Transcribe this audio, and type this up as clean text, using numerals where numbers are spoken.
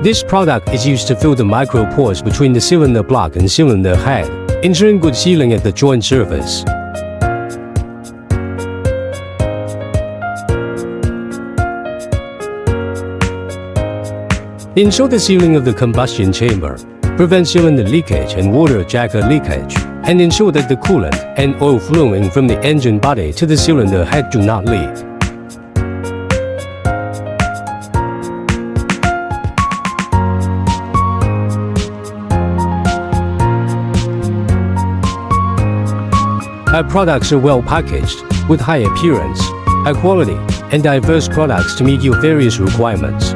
This product is used to fill the micro pores between the cylinder block and cylinder head, ensuring good sealing at the joint surface. Ensure the sealing of the combustion chamber. Prevent cylinder leakage and water jacket leakage, and ensure that the coolant and oil flowing from the engine body to the cylinder head do not leak. Our products are well packaged, with high appearance, high quality, and diverse products to meet your various requirements.